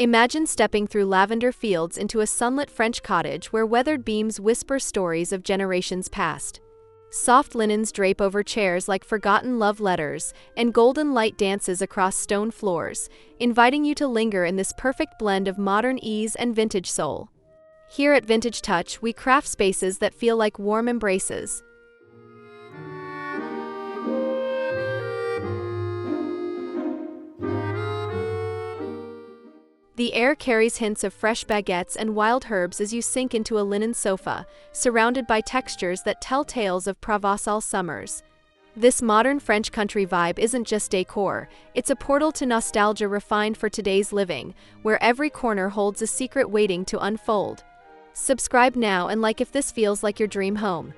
Imagine stepping through lavender fields into a sunlit French cottage where weathered beams whisper stories of generations past. Soft linens drape over chairs like forgotten love letters, and golden light dances across stone floors, inviting you to linger in this perfect blend of modern ease and vintage soul. Here at Vintage Touch, we craft spaces that feel like warm embraces. The air carries hints of fresh baguettes and wild herbs as you sink into a linen sofa, surrounded by textures that tell tales of Provençal summers. This modern French country vibe isn't just decor, it's a portal to nostalgia refined for today's living, where every corner holds a secret waiting to unfold. Subscribe now and like if this feels like your dream home.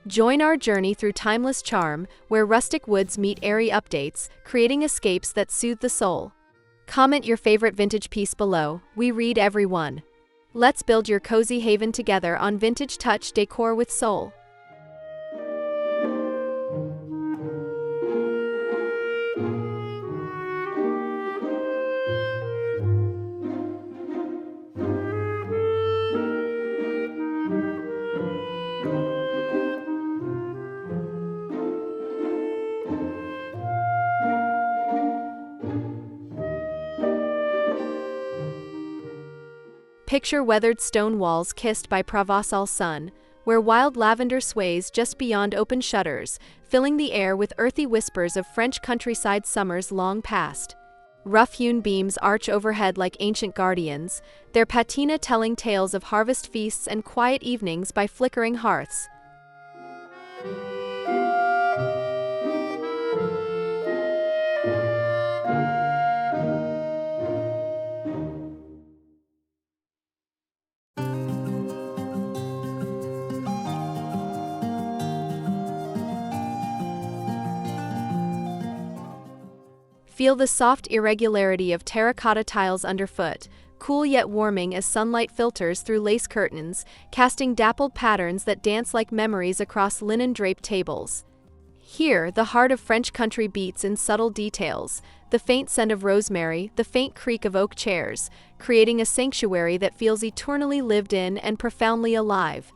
Join our journey through timeless charm, where rustic woods meet airy updates, creating escapes that soothe the soul. Comment your favorite vintage piece below, we read every one. Let's build your cozy haven together on Vintage Touch Decor with Soul. Picture weathered stone walls kissed by Provençal sun, where wild lavender sways just beyond open shutters, filling the air with earthy whispers of French countryside summers long past. Rough-hewn beams arch overhead like ancient guardians, their patina telling tales of harvest feasts and quiet evenings by flickering hearths. Feel the soft irregularity of terracotta tiles underfoot, cool yet warming as sunlight filters through lace curtains, casting dappled patterns that dance like memories across linen-draped tables. Here, the heart of French country beats in subtle details, the faint scent of rosemary, the faint creak of oak chairs, creating a sanctuary that feels eternally lived in and profoundly alive.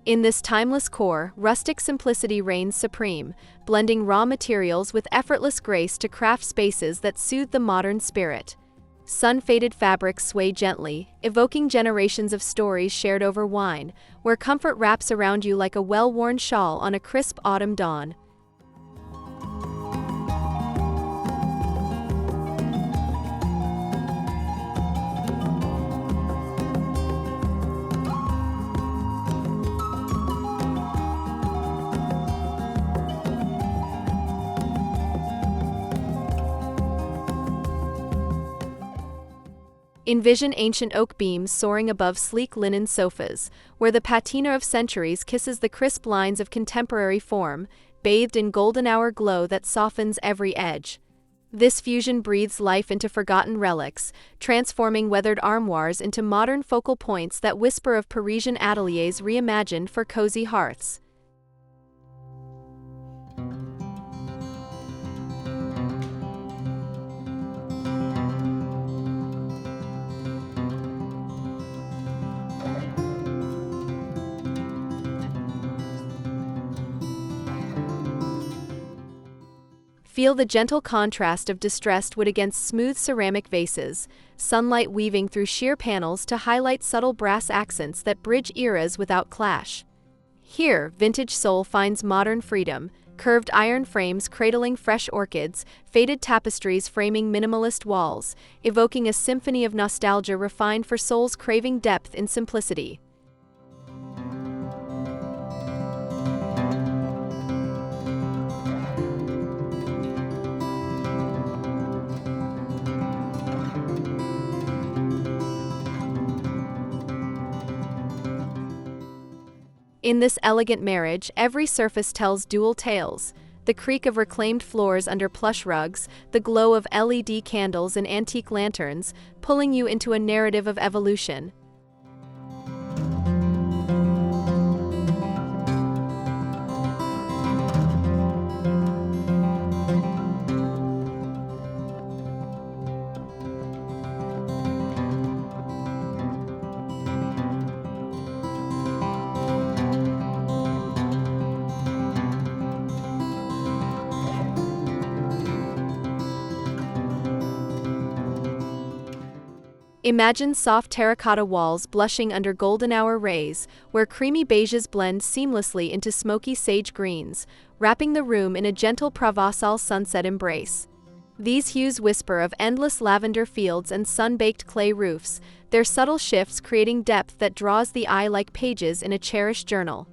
In this timeless core, rustic simplicity reigns supreme, blending raw materials with effortless grace to craft spaces that soothe the modern spirit. Sun-faded fabrics sway gently, evoking generations of stories shared over wine, where comfort wraps around you like a well-worn shawl on a crisp autumn dawn. Envision ancient oak beams soaring above sleek linen sofas, where the patina of centuries kisses the crisp lines of contemporary form, bathed in golden hour glow that softens every edge. This fusion breathes life into forgotten relics, transforming weathered armoires into modern focal points that whisper of Parisian ateliers reimagined for cozy hearths. Feel the gentle contrast of distressed wood against smooth ceramic vases, sunlight weaving through sheer panels to highlight subtle brass accents that bridge eras without clash. Here, vintage soul finds modern freedom, curved iron frames cradling fresh orchids, faded tapestries framing minimalist walls, evoking a symphony of nostalgia refined for souls craving depth in simplicity. In this elegant marriage, every surface tells dual tales. The creak of reclaimed floors under plush rugs, the glow of LED candles and antique lanterns, pulling you into a narrative of evolution. Imagine soft terracotta walls blushing under golden hour rays, where creamy beiges blend seamlessly into smoky sage greens, wrapping the room in a gentle Provençal sunset embrace. These hues whisper of endless lavender fields and sun-baked clay roofs, their subtle shifts creating depth that draws the eye like pages in a cherished journal.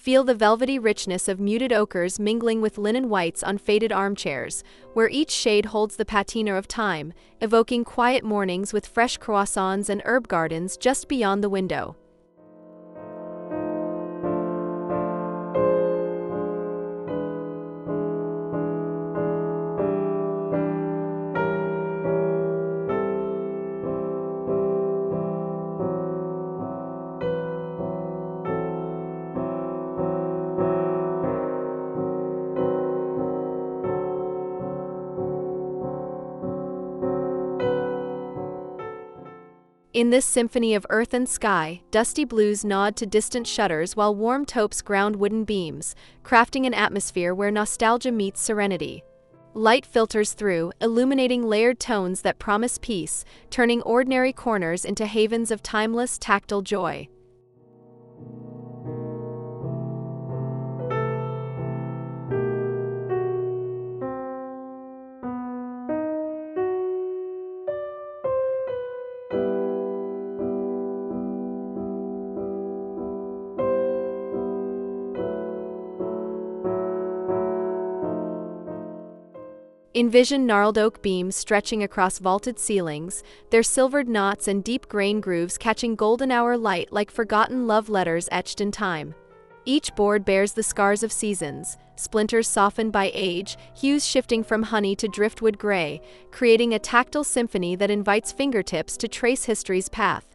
Feel the velvety richness of muted ochres mingling with linen whites on faded armchairs, where each shade holds the patina of time, evoking quiet mornings with fresh croissants and herb gardens just beyond the window. In this symphony of earth and sky, dusty blues nod to distant shutters while warm taupes ground wooden beams, crafting an atmosphere where nostalgia meets serenity. Light filters through, illuminating layered tones that promise peace, turning ordinary corners into havens of timeless, tactile joy. Envision gnarled oak beams stretching across vaulted ceilings, their silvered knots and deep grain grooves catching golden hour light like forgotten love letters etched in time. Each board bears the scars of seasons, splinters softened by age, hues shifting from honey to driftwood gray, creating a tactile symphony that invites fingertips to trace history's path.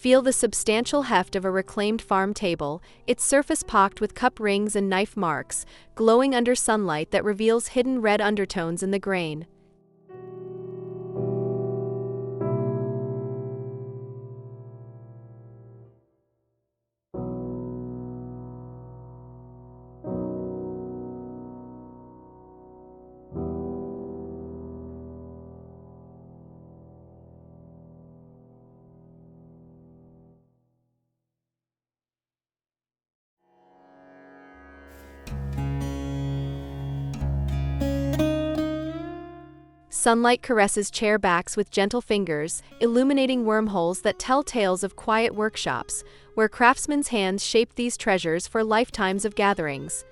Feel the substantial heft of a reclaimed farm table, its surface pocked with cup rings and knife marks, glowing under sunlight that reveals hidden red undertones in the grain. Sunlight caresses chair backs with gentle fingers, illuminating wormholes that tell tales of quiet workshops, where craftsmen's hands shaped these treasures for lifetimes of gatherings.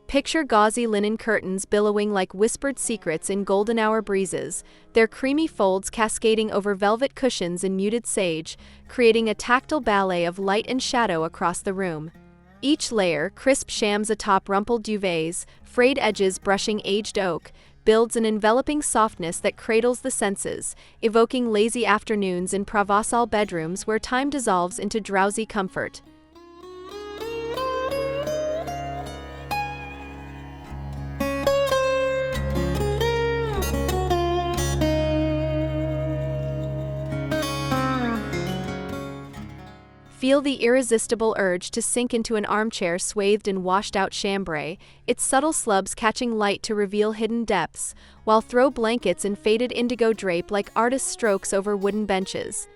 Picture gauzy linen curtains billowing like whispered secrets in golden hour breezes, their creamy folds cascading over velvet cushions in muted sage, creating a tactile ballet of light and shadow across the room. Each layer, crisp shams atop rumpled duvets, frayed edges brushing aged oak, builds an enveloping softness that cradles the senses, evoking lazy afternoons in Provençal bedrooms where time dissolves into drowsy comfort. Feel the irresistible urge to sink into an armchair swathed in washed-out chambray, its subtle slubs catching light to reveal hidden depths, while throw blankets in faded indigo drape like artist strokes over wooden benches.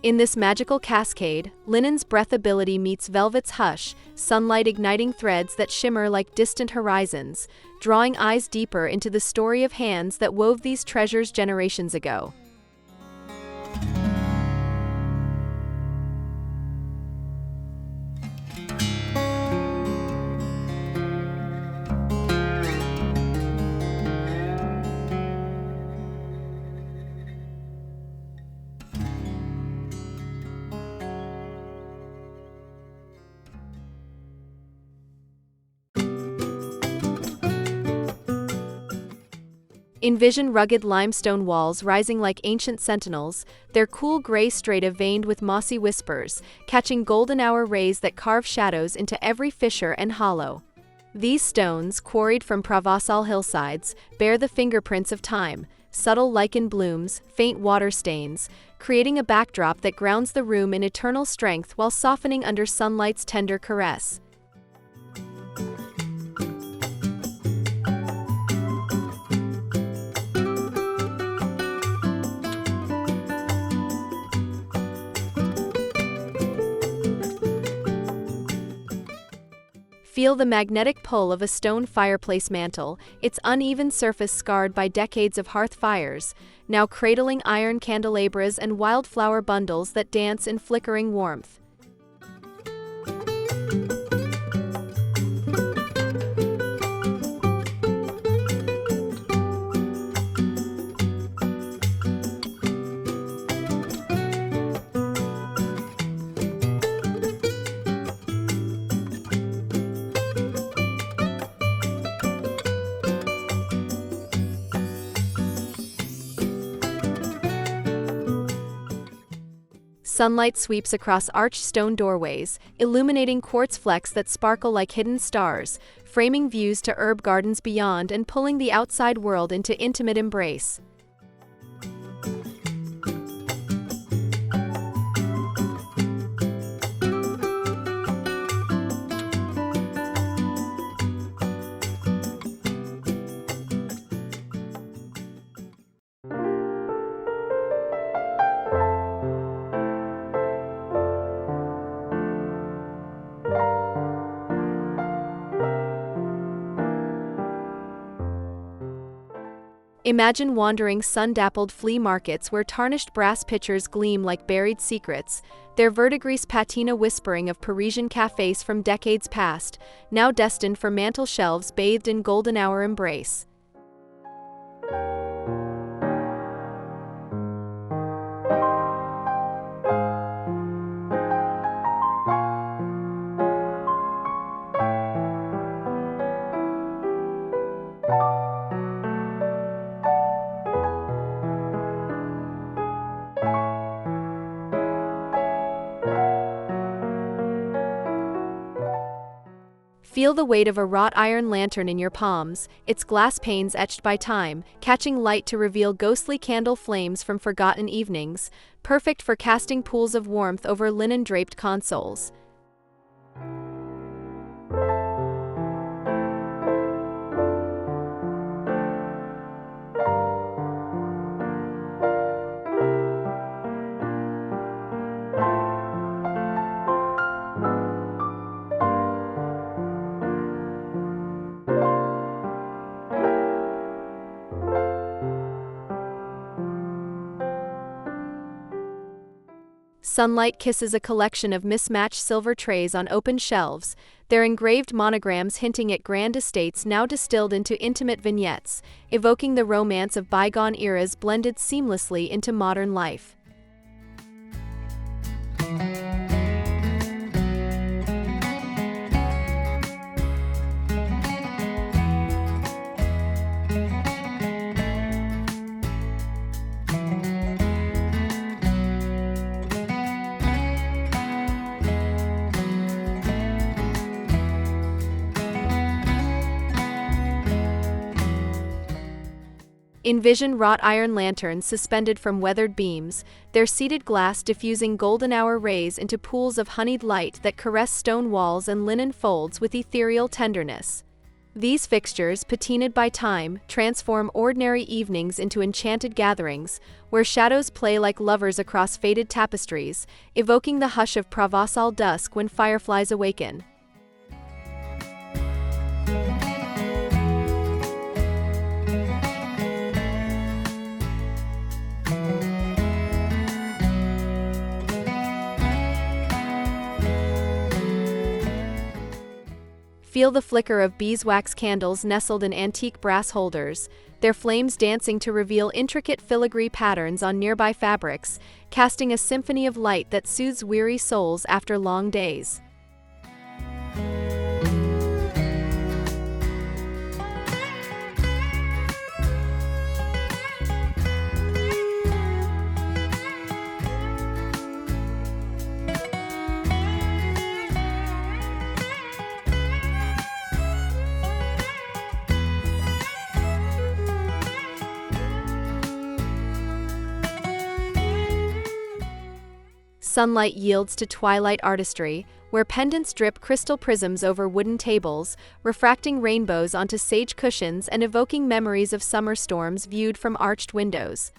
In this magical cascade, linen's breathability meets velvet's hush, sunlight igniting threads that shimmer like distant horizons, drawing eyes deeper into the story of hands that wove these treasures generations ago. Envision rugged limestone walls rising like ancient sentinels, their cool gray strata veined with mossy whispers, catching golden hour rays that carve shadows into every fissure and hollow. These stones, quarried from Provençal hillsides, bear the fingerprints of time, subtle lichen blooms, faint water stains, creating a backdrop that grounds the room in eternal strength while softening under sunlight's tender caress. Feel the magnetic pull of a stone fireplace mantel, its uneven surface scarred by decades of hearth fires, now cradling iron candelabras and wildflower bundles that dance in flickering warmth. Sunlight sweeps across arched stone doorways, illuminating quartz flecks that sparkle like hidden stars, framing views to herb gardens beyond and pulling the outside world into intimate embrace. Imagine wandering sun-dappled flea markets where tarnished brass pitchers gleam like buried secrets, their verdigris patina whispering of Parisian cafes from decades past, now destined for mantel shelves bathed in golden hour embrace. Feel the weight of a wrought iron lantern in your palms, its glass panes etched by time, catching light to reveal ghostly candle flames from forgotten evenings, perfect for casting pools of warmth over linen-draped consoles. Sunlight kisses a collection of mismatched silver trays on open shelves, their engraved monograms hinting at grand estates now distilled into intimate vignettes, evoking the romance of bygone eras blended seamlessly into modern life. Envision wrought iron lanterns suspended from weathered beams, their seated glass diffusing golden hour rays into pools of honeyed light that caress stone walls and linen folds with ethereal tenderness. These fixtures, patinaed by time, transform ordinary evenings into enchanted gatherings, where shadows play like lovers across faded tapestries, evoking the hush of Provençal dusk when fireflies awaken. Feel the flicker of beeswax candles nestled in antique brass holders, their flames dancing to reveal intricate filigree patterns on nearby fabrics, casting a symphony of light that soothes weary souls after long days. Sunlight yields to twilight artistry, where pendants drip crystal prisms over wooden tables, refracting rainbows onto sage cushions and evoking memories of summer storms viewed from arched windows.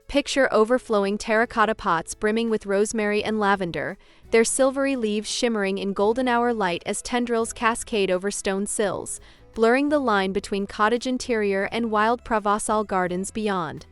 Picture overflowing terracotta pots brimming with rosemary and lavender, their silvery leaves shimmering in golden hour light as tendrils cascade over stone sills, blurring the line between cottage interior and wild Provençal gardens beyond.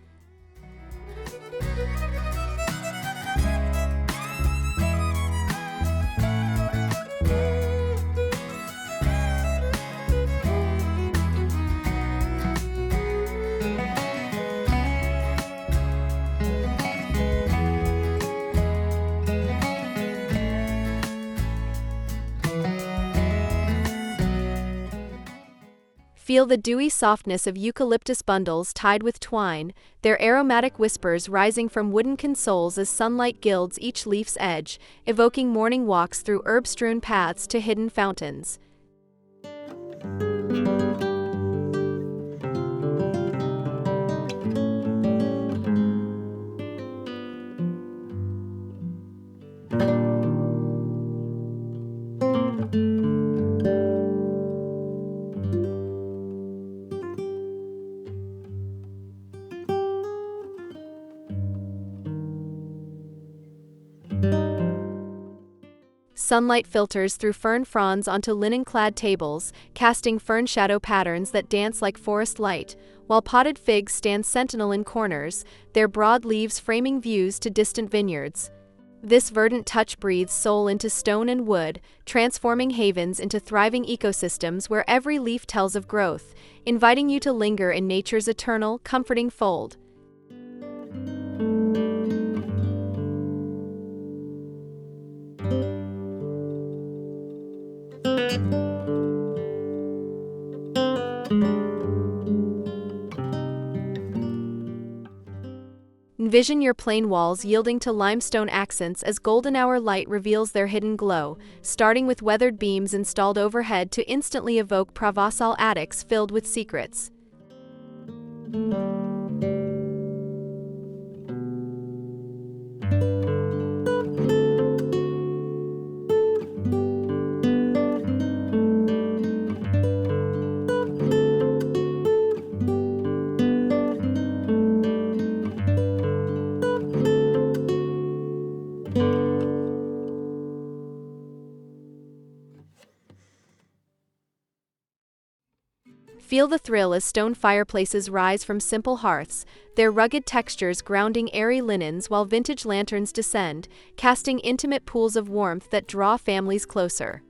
Feel the dewy softness of eucalyptus bundles tied with twine, their aromatic whispers rising from wooden consoles as sunlight gilds each leaf's edge, evoking morning walks through herb-strewn paths to hidden fountains. Sunlight filters through fern fronds onto linen-clad tables, casting fern shadow patterns that dance like forest light, while potted figs stand sentinel in corners, their broad leaves framing views to distant vineyards. This verdant touch breathes soul into stone and wood, transforming havens into thriving ecosystems where every leaf tells of growth, inviting you to linger in nature's eternal, comforting fold. Envision your plain walls yielding to limestone accents as golden hour light reveals their hidden glow, starting with weathered beams installed overhead to instantly evoke Provençal attics filled with secrets. Feel the thrill as stone fireplaces rise from simple hearths, their rugged textures grounding airy linens while vintage lanterns descend, casting intimate pools of warmth that draw families closer.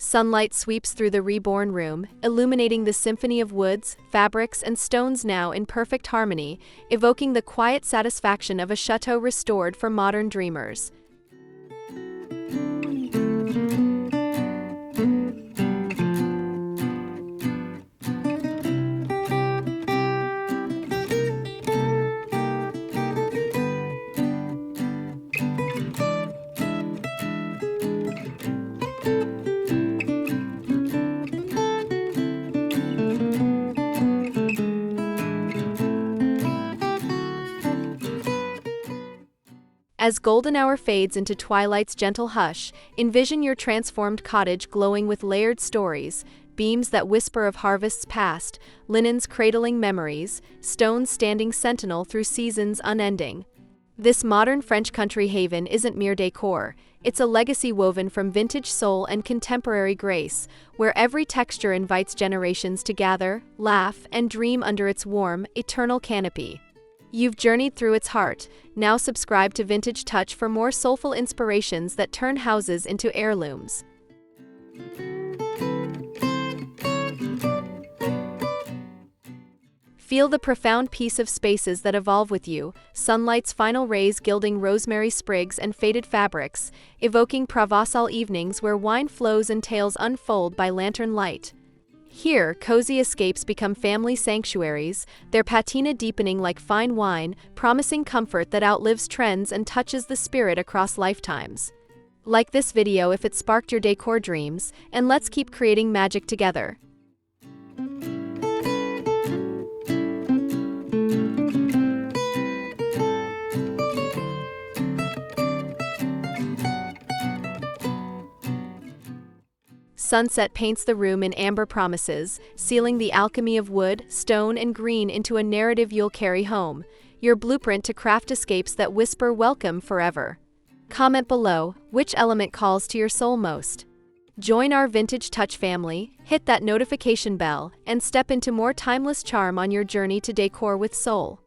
Sunlight sweeps through the reborn room, illuminating the symphony of woods, fabrics, and stones now in perfect harmony, evoking the quiet satisfaction of a chateau restored for modern dreamers. As golden hour fades into twilight's gentle hush, envision your transformed cottage glowing with layered stories, beams that whisper of harvests past, linens cradling memories, stones standing sentinel through seasons unending. This modern French country haven isn't mere decor, it's a legacy woven from vintage soul and contemporary grace, where every texture invites generations to gather, laugh, and dream under its warm, eternal canopy. You've journeyed through its heart, now subscribe to Vintage Touch for more soulful inspirations that turn houses into heirlooms. Feel the profound peace of spaces that evolve with you, sunlight's final rays gilding rosemary sprigs and faded fabrics, evoking Provençal evenings where wine flows and tales unfold by lantern light. Here, cozy escapes become family sanctuaries, their patina deepening like fine wine, promising comfort that outlives trends and touches the spirit across lifetimes. Like this video if it sparked your decor dreams, and let's keep creating magic together. Sunset paints the room in amber promises, sealing the alchemy of wood, stone, and green into a narrative you'll carry home, your blueprint to craft escapes that whisper welcome forever. Comment below, which element calls to your soul most? Join our Vintage Touch family, hit that notification bell, and step into more timeless charm on your journey to decor with soul.